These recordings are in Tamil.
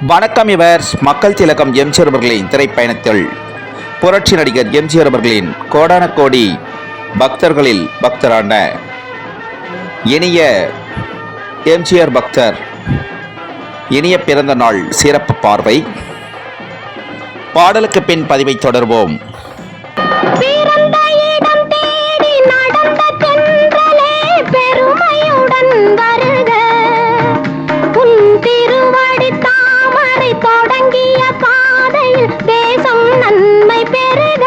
வணக்கம். இவர் மக்கள் திலகம் எம்ஜிஆர் அவர்களின் திரைப்பயணத்தில் புரட்சி நடிகர் எம்ஜிஆர் அவர்களின் கோடான கோடி பக்தர்களில் பக்தரான இனிய எம்ஜிஆர் பக்தர் இனிய பிறந்த நாள் சிறப்பு பார்வை. பாடலுக்கு பின் பதிவை தொடர்வோம். தொடங்கிய பாதையில் தேசம் நன்மை பெறுக.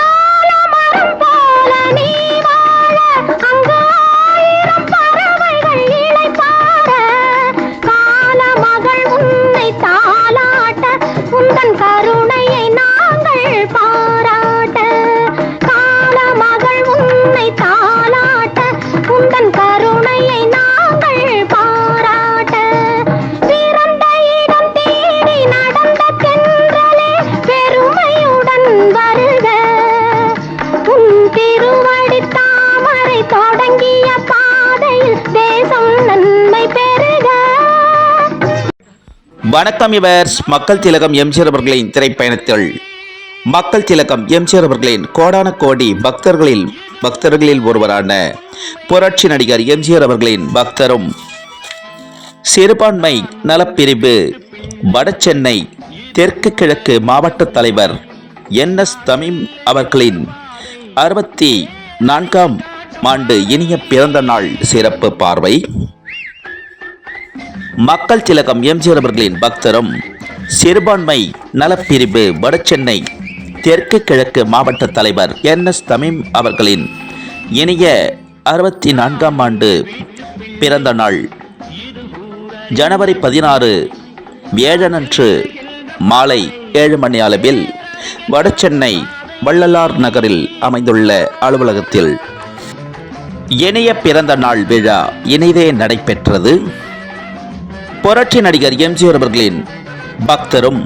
ஆலமரம் போல நீ வாழ, அங்கு ஆயிரம் பறவைகள் இளைப்பாற, காலமகள் உன்னை தாலாட்ட, உந்தன் கருணையை நாங்கள் பாராட்ட. தாலாட்ட, உந்தன் கருணையை நாங்கள் பாராட்ட. பிறந்த இடம் தேடி நடந்த தென்றலே பெருமையுடன் வருக. உன் திருவடி தாமரை தொடங்கிய பாதையில் தேசம் நன்மை பெறுக. வணக்கம். இவர் மக்கள் திலகம் எம்ஜிஆர் அவர்களின் திரைப்பயணத்தில் மக்கள் திலகம் எம்ஜிஆர் அவர்களின் கோடான கோடி பக்தர்களில் ஒருவரான புரட்சி நடிகர் எம்ஜிஆர் அவர்களின் பக்தரும் சிறுபான்மை நலப்பிரிவு வடசென்னை தெற்கு கிழக்கு மாவட்ட தலைவர் NS தமீம் அவர்களின் 64ஆம் ஆண்டு இனிய பிறந்த நாள் சிறப்பு பார்வை. மக்கள் திலகம் எம்ஜிஆர் அவர்களின் பக்தரும் சிறுபான்மை நலப்பிரிவு வடசென்னை தெற்கு கிழக்கு மாவட்ட தலைவர் NS தமீம் அவர்களின் இனிய 64ஆம் ஆண்டு பிறந்த நாள் ஜனவரி 16 வியாழனன்று மாலை 7 மணி அளவில் வடசென்னை வள்ளலார் நகரில் அமைந்துள்ள அலுவலகத்தில் இனிய பிறந்த நாள் விழா இனிதே நடைபெற்றது. புரட்சி நடிகர் எம்ஜிஆர் அவர்களின் பக்தரும்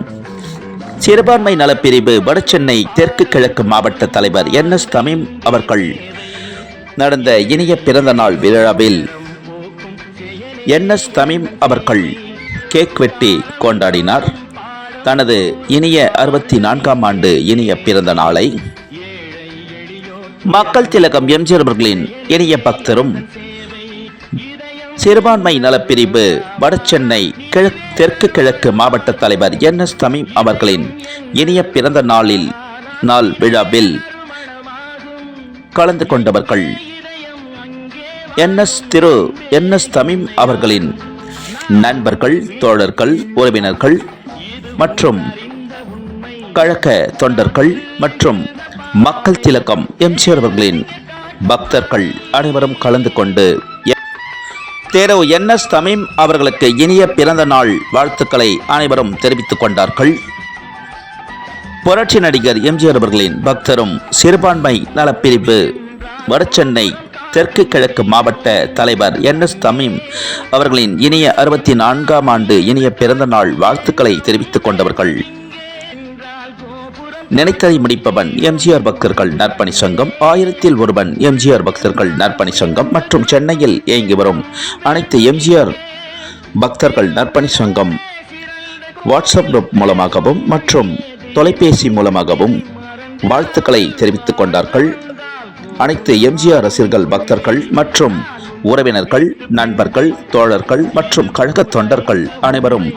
சிறுபான்மை நலப்பிரிவு வடசென்னை தெற்கு கிழக்கு மாவட்ட தலைவர் NS தமீம் அவர்கள் நடந்த இனிய பிறந்த நாள் விழாவில் NS தமீம் அவர்கள் கேக் வெட்டி கொண்டாடினார் தனது இனிய 64ஆம் ஆண்டு இனிய பிறந்த நாளை. மக்கள் திலகம் எம்ஜிஆர் அவர்களின் இனிய பக்தரும் சிறுபான்மை நலப்பிரிவு வடசென்னை தெற்கு கிழக்கு மாவட்ட தலைவர் NS தமீம் அவர்களின் இனிய பிறந்த நாள் விழாவில் கலந்து கொண்டவர்கள் NS தமீம் அவர்களின் நண்பர்கள், தோழர்கள், உறவினர்கள் மற்றும் கழக தொண்டர்கள் மற்றும் மக்கள் திலகம் எம்ஜிஆர் அவர்களின் பக்தர்கள் அனைவரும் கலந்து கொண்டு திரு NS தமீம் அவர்களுக்கு இனிய பிறந்த நாள் வாழ்த்துக்களை அனைவரும் தெரிவித்துக் கொண்டார்கள். புரட்சி நடிகர் எம்ஜிஆர் அவர்களின் பக்தரும் சிறுபான்மை நலப்பிரிவு வடசென்னை தெற்கு கிழக்கு மாவட்ட தலைவர் NS தமீம் அவர்களின் இனிய 64ஆம் ஆண்டு இனிய பிறந்த நாள் வாழ்த்துக்களை தெரிவித்துக் கொண்டவர்கள் நினைத்ததை முடிப்பவன் எம்ஜிஆர் பக்தர்கள் நற்பணி சங்கம், 1000ல் ஒருவன் எம்ஜிஆர் பக்தர்கள் நற்பணி சங்கம் மற்றும் சென்னையில் இயங்கி வரும் அனைத்து எம்ஜிஆர் பக்தர்கள் நற்பணி சங்கம் வாட்ஸ்அப் குரூப் மூலமாகவும் மற்றும் தொலைபேசி மூலமாகவும் வாழ்த்துக்களை தெரிவித்துக் கொண்டார்கள். அனைத்து எம்ஜிஆர் ரசிகர்கள், பக்தர்கள் மற்றும் உறவினர்கள், நண்பர்கள், தோழர்கள் மற்றும் கழக தொண்டர்கள் அனைவரும்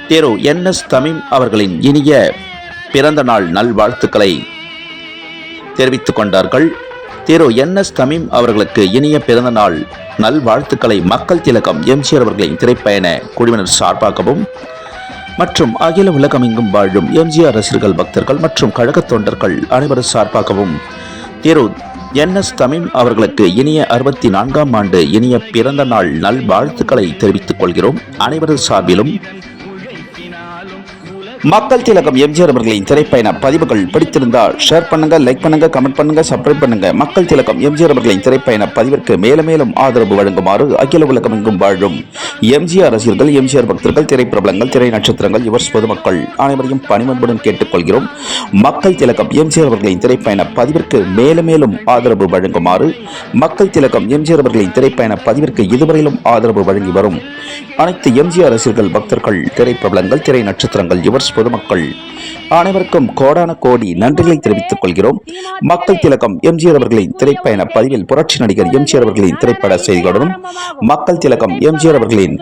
திரு NS தமீம் அவர்களின் இனிய பிறந்த நாள் நல்வாழ்த்துக்களை தெரிவித்துக் கொண்டார்கள். திரு NS தமீம் அவர்களுக்கு இனிய பிறந்த நாள் நல்வாழ்த்துக்களை மக்கள் திலகம் எம்ஜிஆர் அவர்களின் திரைப்பயண குழுவினர் சார்பாகவும் மற்றும் அகில உலகமெங்கும் வாழும் எம்ஜிஆர் ரசிகர்கள், பக்தர்கள் மற்றும் கழக தொண்டர்கள் அனைவரும் சார்பாகவும் திரு NS தமீம் அவர்களுக்கு இனிய 64ஆம் ஆண்டு இனிய பிறந்த நாள் நல்வாழ்த்துக்களை தெரிவித்துக் கொள்கிறோம். அனைவரது சார்பிலும் மக்கள் திலகம் எம்ஜிஆர் அவர்களின் திரைப்பயண பதிவுகள் பிடித்திருந்தால் ஷேர் பண்ணுங்க, லைக் பண்ணுங்க, கமெண்ட் பண்ணுங்க, சப்ஸ்கிரைப் பண்ணுங்க. மக்கள் திலகம் எம்ஜிஆர் அவர்களின் திரைப்பயண பதிவிற்கு மேலும் மேலும் ஆதரவு வழங்குமாறு அகில உலகம் எங்கும் வாழும் எம்ஜிஆர் ரசிகர்கள், எம்ஜிஆர் பக்தர்கள், திரைப்பிரபலங்கள், திரை நட்சத்திரங்கள், யுவர்ஸ் பொதுமக்கள் அனைவரையும் பணிவன்புடன் கேட்டுக்கொள்கிறோம். மக்கள் திலகம் எம்ஜிஆர் அவர்களின் திரைப்பயண பதிவிற்கு மேலும் மேலும் ஆதரவு வழங்குமாறு மக்கள் திலகம் எம்ஜிஆர் அவர்களின் திரைப்பயண பதிவிற்கு இதுவரையிலும் ஆதரவு வழங்கி வரும் அனைத்து எம்ஜிஆர் ரசிகர்கள், பக்தர்கள், திரைப்பிரபலங்கள், திரை நட்சத்திரங்கள், யுவர்ஸ் பொதுமக்கள் அனைவருக்கும் கோடான கோடி நன்றிகளை தெரிவித்துக் கொள்கிறோம். மக்கள் திலகம் எம்ஜிஆர் அவர்களின் திரைப்பயண பதிவில் புரட்சி நடிகர் எம்ஜிஆர் அவர்களின் திரைப்பட செய்திகளுடனும் மக்கள் திலகம் எம்ஜிஆர் அவர்களின்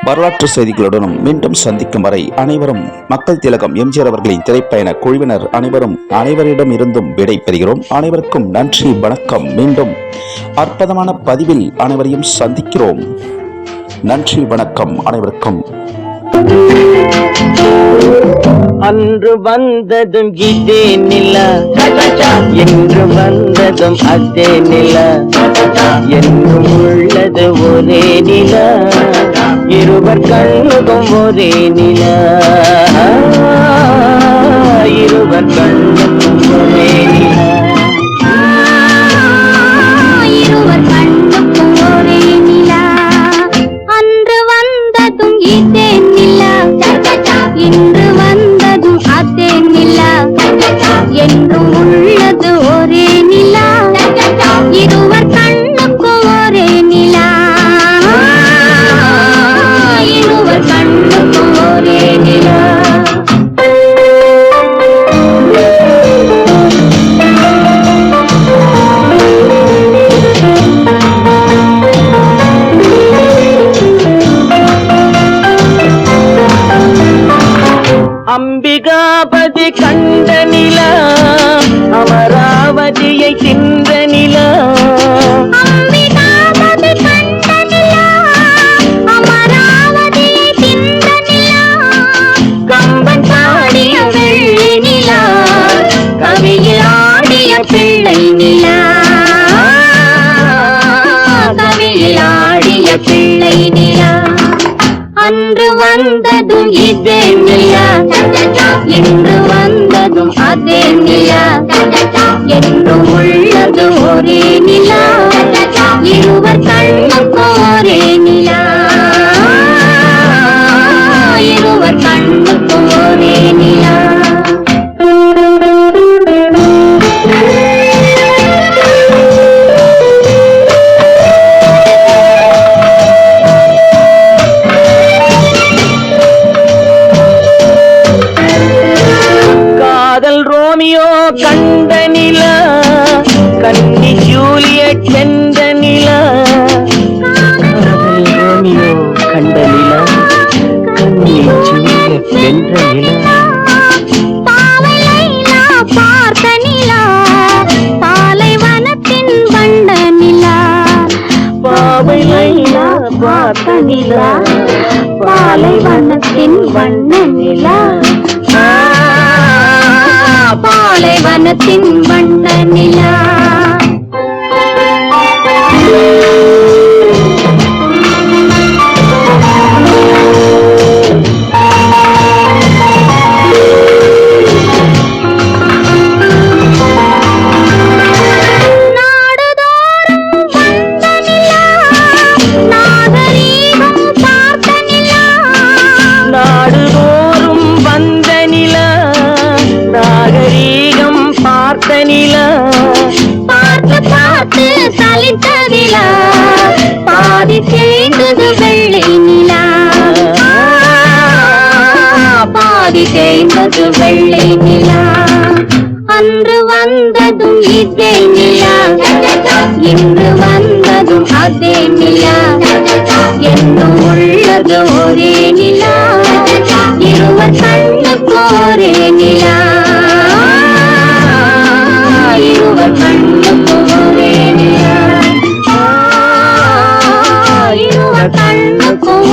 வரலாற்று செய்திகளுடனும் மீண்டும் சந்திக்கும் வரை அனைவரும் மக்கள் திலகம் எம்ஜிஆர் அவர்களின் திரைப்பயண குழுவினர் அனைவரிடம் இருந்தும் விடை பெறுகிறோம். அனைவருக்கும் நன்றி, வணக்கம். மீண்டும் அற்புதமான பதிவில் அனைவரையும் சந்திக்கிறோம். நன்றி, வணக்கம் அனைவருக்கும். அன்று வந்ததும் இதே நிலா, என்று வந்ததும் அதே நிலா, என்றும் உள்ளது ஒரே நிலா, இருவர் கண்ணுக்கும் ஒரே நிலா, இருவர் கண்ணுக்கும் ஒரே நிலா, இருவர் கண்ணுக்கும் ஒரே நிலா. அன்று வந்ததும் இதே நிலா, இன்று வந்ததும் அதே நிலா, என்றும் உள்ளது ஒரே நிலா, இருவர் கண்ணுக்கும் ஒரே நிலா, இருவர் கண்ணுக்கும் ஒரே நிலா. அம்பிகாபதி கண்ட நிலா, அமராவதியை தின்ற நிலா, அம்பிகாபதி கண்ட நிலா, அமராவதியை தின்ற நிலா, கம்பன் பாடிய வெள்ளி நிலா, கவியில் ஆடிய பிள்ளை நிலா, கவியில் ஆடிய பிள்ளை நிலா. அன்று வந்ததும் இதே நிலா, இன்று வந்ததும் அதே நிலா, என்றும் உள்ளது ஒரே நிலா, இருவர் கண்ணுக்கும் ஒரே நிலா, இருவர் கண்ணுக்கும் ஒரே நிலா. ரோமியோ கண்ட நிலா, கன்னி ஜூலியட் சென்ற நிலா, காதல் ரோமியோ கண்ட நிலா, கன்னி ஜூலியட் வென்ற நிலா, பாவை லைலா பார்த்த நிலா, பாலைவனத்தின் வண்ட நிலா, பாவை லைலா பார்த்த நிலா, பாலைவனத்தின் வண்ண நிலா, பாலைவனத்தின் வண்ண நிலா. பார்த்து பார்த்து சலித்த நிலா, பாதி தேய்ந்தது வெள்ளை நிலா, பாதி தேய்ந்தது வெள்ளை நிலா. அன்று வந்ததும் இதே நிலா, இன்று வந்ததும் அதே நிலா, என்றும் உள்ளது ஒரே நிலா, இருவர் கண்ணுக்கு ஒரே நிலா, இருவர் கண்ணுக்கும் ஒரே நிலா, இருவர் கண்ணுக்கும்